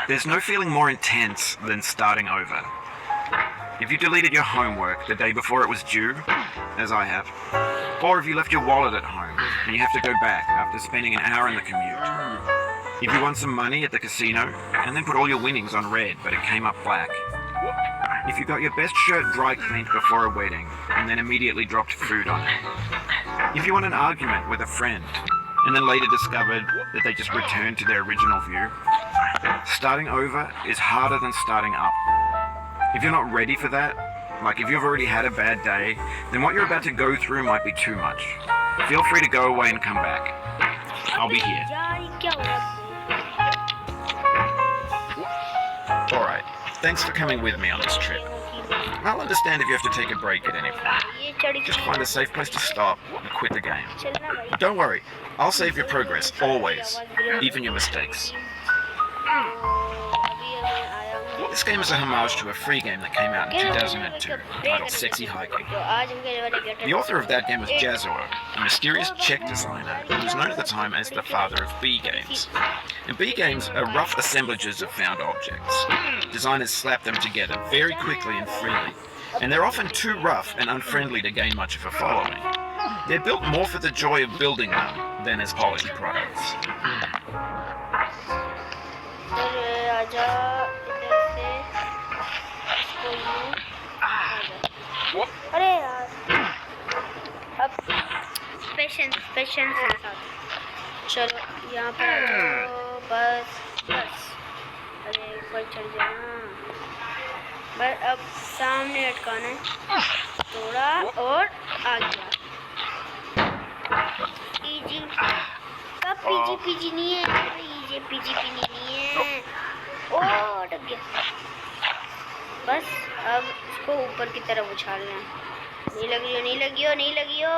There's no feeling more intense than starting over. If you deleted your homework the day before it was due, as I have, or if you left your wallet at home and you have to go back after spending an hour in the commute. If you won some money at the casino and then put all your winnings on red but it came up black. If you got your best shirt dry cleaned before a wedding and then immediately dropped food on it. If you won an argument with a friend and then later discovered that they just returned to their original view. Starting over is harder than starting up. If you're not ready for that, like if you've already had a bad day, then what you're about to go through might be too much. Feel free to go away and come back. I'll be here. Alright, thanks for coming with me on this trip. I'll understand if you have to take a break at any point. Just find a safe place to stop and quit the game. Don't worry, I'll save your progress, always, even your mistakes. This game is a homage to a free game that came out in 2002, titled Sexy Hiking. The author of that game was Jazzuo, a mysterious Czech designer who was known at the time as the father of B games. And B games are rough assemblages of found objects. Designers slap them together very quickly and freely, and they're often too rough and unfriendly to gain much of a following. They're built more for the joy of building them than as polished products. अरे यार अब patience के साथ चलो यहाँ पर आ जाओ बस अरे ऊपर चढ़ जाना बस अब सामने अटकाना है थोड़ा और आ गया इजी कब पीजी नहीं है ये पीजी नहीं है ओ अटक गया बस अब इसको ऊपर की तरफ उछालना है नहीं लगी हो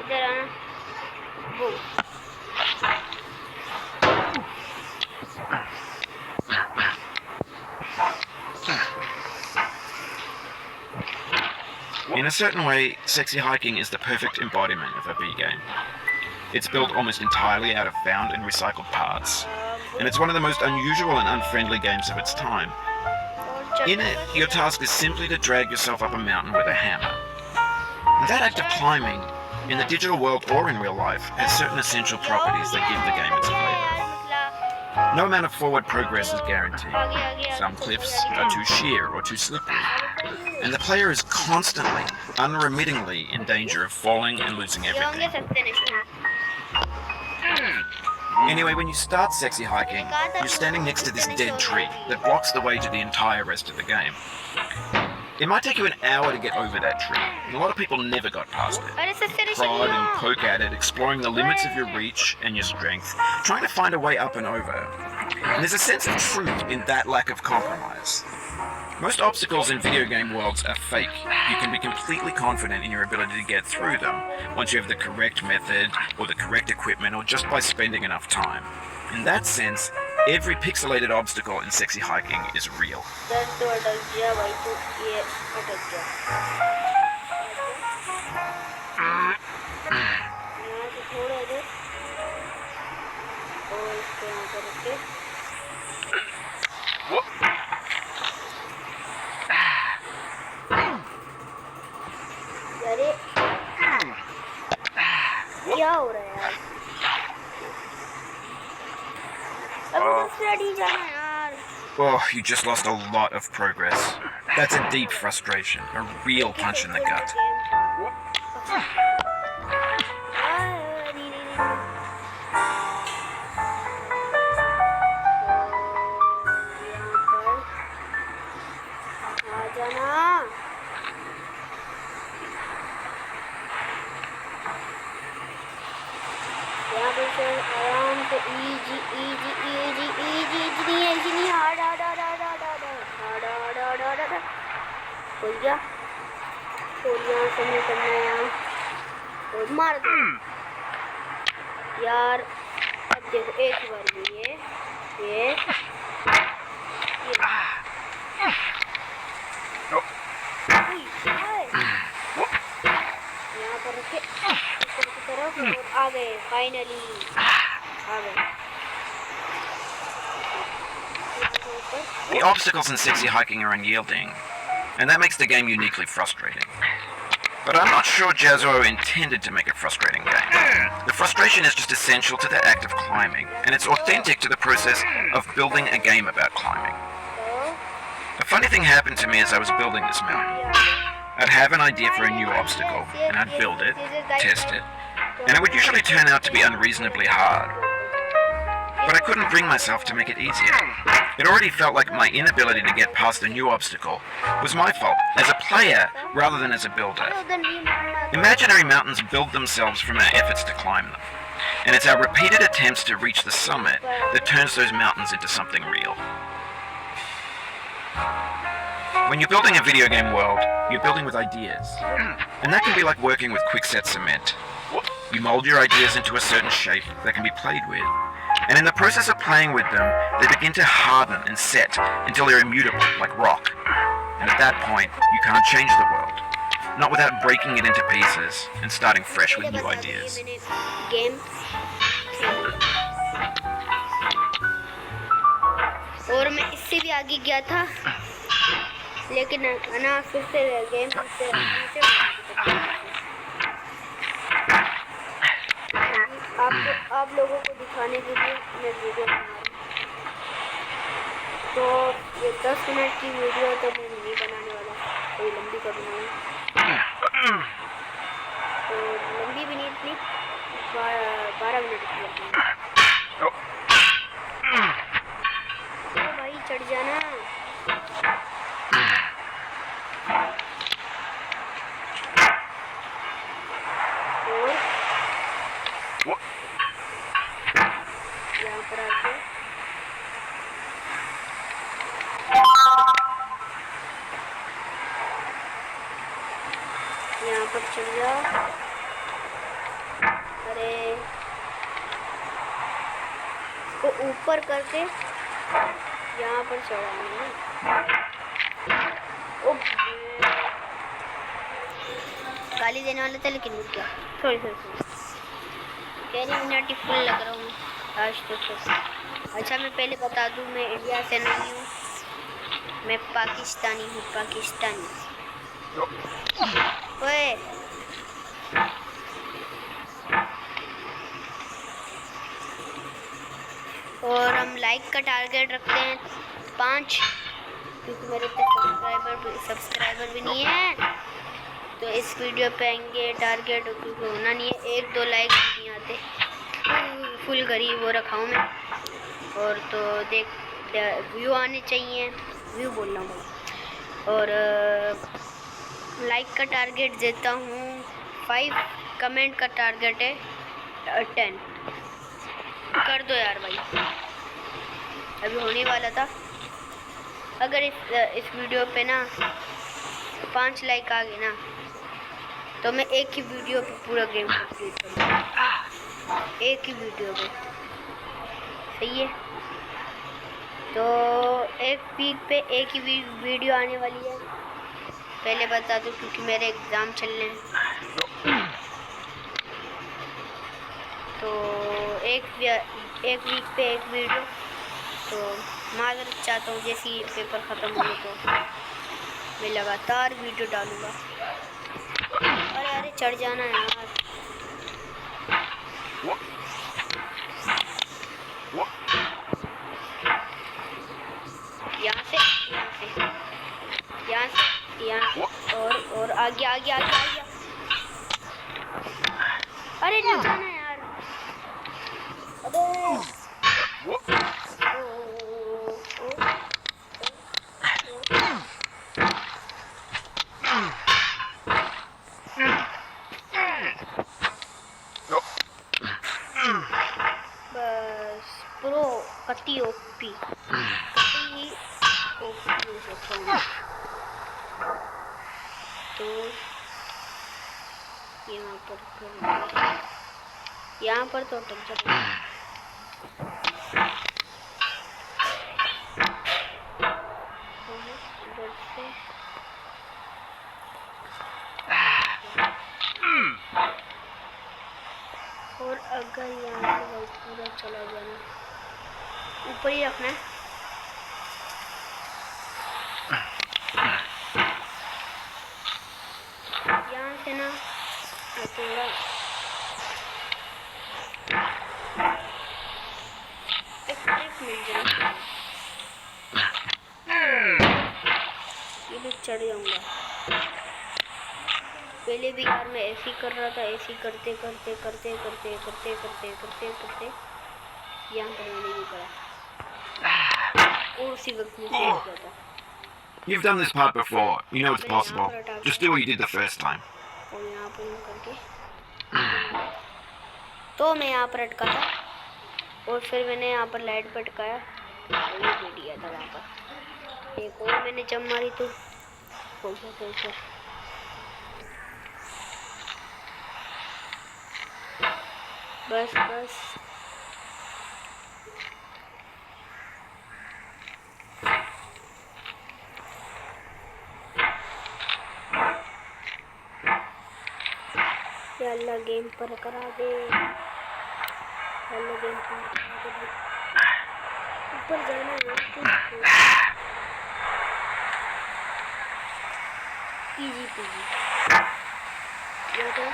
इधर आना boom In a certain way, Sexy Hiking is the perfect embodiment of a B game. It's built almost entirely out of found and recycled parts, and it's one of the most unusual and unfriendly games of its time. In it, your task is simply to drag yourself up a mountain with a hammer. That act of climbing, in the digital world or in real life, has certain essential properties that give the game its flavor. No amount of forward progress is guaranteed. Some cliffs are too sheer or too slippery, and the player is constantly, unremittingly in danger of falling and losing everything. Anyway, when you start Sexy Hiking, you're standing next to this dead tree that blocks the way to the entire rest of the game. It might take you an hour to get over that tree, and a lot of people never got past it. Prod and poke at it, exploring the limits of your reach and your strength, trying to find a way up and over. And there's a sense of truth in that lack of compromise. Most obstacles in video game worlds are fake. You can be completely confident in your ability to get through them once you have the correct method or the correct equipment or just by spending enough time. In that sense, every pixelated obstacle in Sexy Hiking is real. क्या हो रहा है यार अभी तो study जाना यार Oh, you just lost a lot of progress. That's a deep frustration, a real punch in the gut. आराम से इजी हार्ड हो गया और यहाँ से निकलना है यहाँ और मार दो यार अब देखो एक बार में ये यहाँ पर रखे ऊपर की तरफ और आ गए फाइनली आ गए The obstacles in sexy hiking are unyielding, and that makes the game uniquely frustrating. But I'm not sure Jazzo intended to make a frustrating game. The frustration is just essential to the act of climbing, and it's authentic to the process of building a game about climbing. A funny thing happened to me as I was building this mountain. I'd have an idea for a new obstacle, and I'd build it, test it, and it would usually turn out to be unreasonably hard. But I couldn't bring myself to make it easier. It already felt like my inability to get past a new obstacle was my fault, as a player rather than as a builder. Imaginary mountains build themselves from our efforts to climb them, and it's our repeated attempts to reach the summit that turns those mountains into something real. When you're building a video game world, you're building with ideas, and that can be like working with quickset cement. You mold your ideas into a certain shape that can be played with, and in the process of playing with them, they begin to harden and set until they're immutable, like rock. And at that point, you can't change the world, not without breaking it into pieces and starting fresh with new ideas. Game और मैं इससे भी आगे गया था, लेकिन ना फिर से गेम आप लोगों को दिखाने के लिए मैं वीडियो बना रहा हूँ। तो ये 10 मिनट की वीडियो तो मैं नहीं बनाने वाला, कोई लंबी कर बनाऊँ तो लंबी भी नहीं, इतनी 12 मिनट की तो भाई चढ़ जाना। यहाँ पर आके यहाँ पर चढ़ जाओ। अरे इसको ऊपर करके यहाँ पर चढ़ाना है। गाली देने वाला था लेकिन रुक गया। सॉरी कह रही मिनट ही फुल लग रहा हूँ आज तो। अच्छा मैं पहले बता दूँ, मैं इंडिया से नहीं हूँ, मैं पाकिस्तानी हूँ, पाकिस्तानी। ओए और हम लाइक का टारगेट रखते हैं 5, क्योंकि मेरे पे सब्सक्राइबर भी नहीं है, तो इस वीडियो पे आएंगे टारगेट, क्योंकि होना नहीं है, 1-2 लाइक नहीं आते। फुल गरीब वो रखा हूँ मैं, और तो देख व्यू आने चाहिए, व्यू बोल रहा हूँ। और लाइक का टारगेट देता हूँ 5, कमेंट का टारगेट है 10। कर दो यार भाई, अभी होने वाला था। अगर इस वीडियो पे ना 5 लाइक आ गए ना, तो मैं एक ही वीडियो पे पूरा गेम कंप्लीट करूँगा, एक ही वीडियो पे। सही है, तो एक वीक पे एक ही वीडियो आने वाली है, पहले बता दूँ, क्योंकि मेरे एग्ज़ाम चल रहे हैं। तो एक वीक पे एक वीडियो, तो माजरत चाहता हूँ, जैसे ही पेपर ख़त्म होने तो मैं लगातार वीडियो डालूँगा। अरे अरे चढ़ जाना यार। यहाँ से और आगे आगे आगे आगे। अरे नहीं जाना यार। बस प्रो कटी ओपी तो यहाँ पर तो अटक जाता है। और अगर यहाँ से पूरा चला जाना, ऊपर ही रखना है। चढ़ जाऊंगा। पहले भी यार मैं ऐसे ही कर रहा था, ऐसे ही करते करते करते करते करते करते करते करते यहाँ पर मैंने ये करा और उसी वक्त में सीख गया था। You've done this part before. You know it's possible. Just do what you did the first time. और यहाँ पर यूँ करके तो मैं यहाँ पर अटका था और फिर मैंने यहाँ पर लाइट पर अटकाया और ये दे दिया था वहाँ पर। एक और मैंने जम मारी तो हो गया। बस बस या अल्लाह गेम पर करा दे, अल्लाह गेम पर करा दे। ऊपर जाना है पीजी पीजी ये तो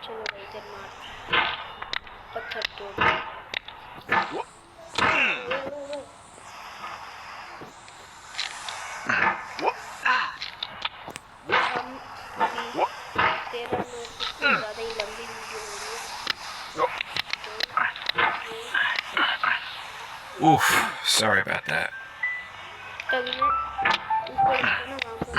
चलो भाई इधर मार पत्थर तोड़। तेरा ज़्यादा ही लंबी वीडियो हो रही है। Oof, sorry about that. तभी मैं ऊपर ना वहाँ पर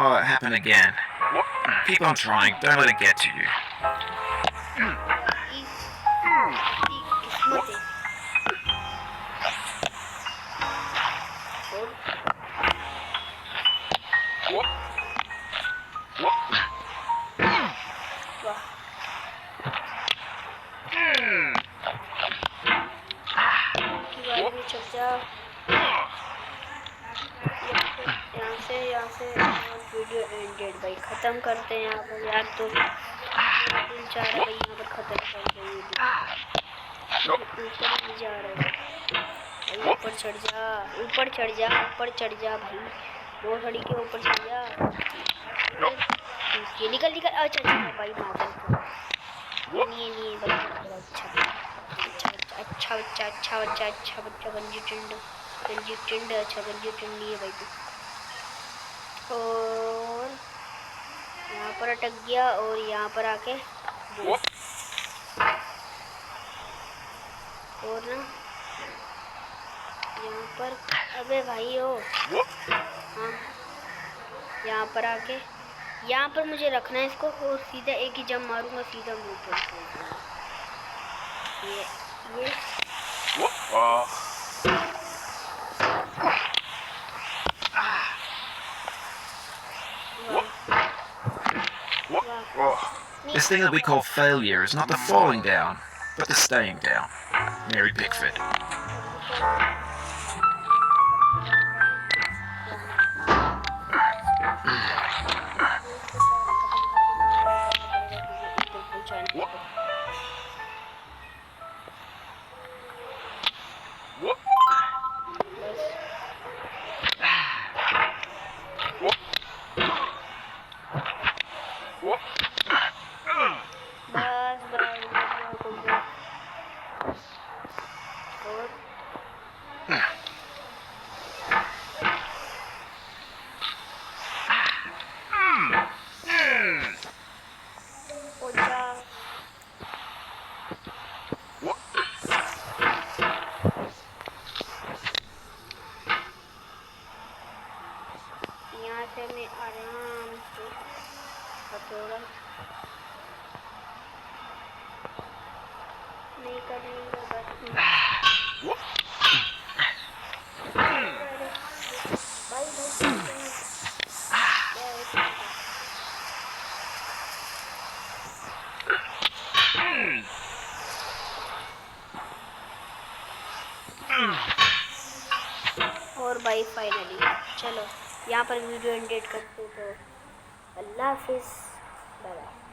Oh, it happened again. Keep on trying. Don't let it get to you. किस्मत है। यहाँ से वीडियो एंडेड भाई ख़त्म करते हैं यहाँ पर यार। तो दिन चाह रहा भाई यहाँ पर ख़त्म कर देंगे। ऊपर नहीं जा रहा भाई, ऊपर चढ़ जा, ऊपर चढ़ जा, ऊपर चढ़ जा भाई। वो खड़ी के ऊपर चढ़ जा। ये निकल निकल। अच्छा अच्छा भाई माता नहीं भाई। अच्छा बच्चा अच्छा बच्चा अच्छा बच्चा गंजी टिंड अच्छा गंजी टिंड नहीं है भाई तू। और यहाँ पर अटक गया और यहाँ पर आके और ना यहाँ पर अबे भाई हो हाँ यहाँ पर आके यहाँ पर मुझे रखना है इसको और सीधा एक ही जंप मारूंगा सीधा मुंह पर। ये This thing that we call failure is not the falling down, but the staying down. Mary Pickford. और भाई फाइनली चलो यहाँ पर वीडियो एंड करते तो अल्लाह हाफिज़, बाय बाय।